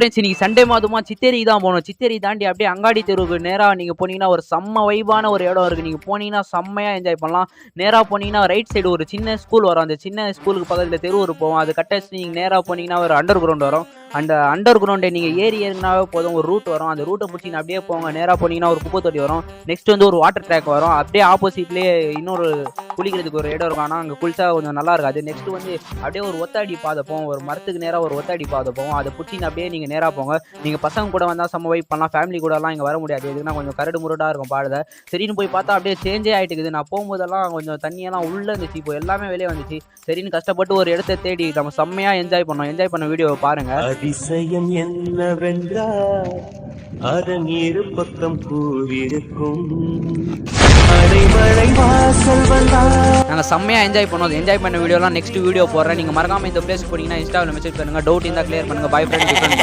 Friends இன்னைக்கு Sunday மாதமா சித்தேரி தான் போகணும். சித்தேரி தாண்டி அப்படியே அங்காடி தெருவுக்கு நேராக நீங்கள் போனீங்கன்னா ஒரு செம்ம வைபான ஒரு இடம் இருக்குது. நீங்கள் போனீங்கன்னா செம்மையாக என்ஜாய் பண்ணலாம். நேராக போனீங்கன்னா ரைட் சைடு ஒரு சின்ன ஸ்கூல் வரும். அந்த சின்ன ஸ்கூலுக்கு பக்கத்தில் தெரு ஒரு போவோம். அது கட்டடிச்சு நீங்கள் நேராக போனீங்கன்னா ஒரு அண்டர் கிரவுண்ட் வரும். அந்த அண்டர் கிரவுண்டை நீங்கள் ஏறினாவே போதும், ஒரு ரூட் வரும். அந்த ரூட்டை பிடிச்சி அப்படியே போங்க. நேராக போனீங்கன்னா ஒரு குப்பை தொட்டி வரும். நெக்ஸ்ட் வந்து ஒரு வாட்டர் ட்ராக் வரும். அப்படியே ஆப்போசிட்லேயே இன்னொரு குளிக்கிறதுக்கு ஒரு இடம் இருக்கும். ஆனால் அங்கே குளிச்சா கொஞ்சம் நல்லா இருக்காது. நெக்ஸ்ட் வந்து அப்படியே ஒரு ஒத்தடி பாதை போவோம். ஒரு மரத்துக்கு நேராக ஒரு ஒத்தடி பாதை போவோம். அதை பிடிச்சி அப்படியே நீங்கள் நேராக போங்க. நீங்கள் பசங்க கூட வந்தால் செம்ம வைப் பண்ணலாம். ஃபேமிலி கூடலாம் இங்கே வர முடியாது. எதுக்குன்னா கொஞ்சம் கரடு முரடாக இருக்கும் பாடுதை. சரின்னு போய் பார்த்தா அப்படியே சேஞ்சே ஆகிட்டுக்குது. நான் போகும்போதெல்லாம் கொஞ்சம் தண்ணியெல்லாம் உள்ளே இருந்துச்சு. இப்போ எல்லாமே வெளியே வந்துச்சு. சரின்னு கஷ்டப்பட்டு ஒரு இடத்த தேடி நம்ம செம்மையாக என்ஜாய் பண்ணோம். என்ஜாய் பண்ண வீடியோவை பாருங்கள். அதிசயம் என்னவென்றால் அதன் இரு பக்கம் கூறியிருக்கும் அடைமழை வாசல் வந்தால். நாங்கள் செம்மையாக என்ஜாய் பண்ணோம். என்ஜாய் பண்ண வீடியோலாம் நெக்ஸ்ட் வீடியோ போடுறேன். நீங்கள் மறக்காமல் இந்த பிளேஸ் போனீங்கன்னா இன்ஸ்டாவில் மெசேஜ் பண்ணுங்கள். டவுட் இருந்தால் கிளியர் பண்ணுங்கள். By friend.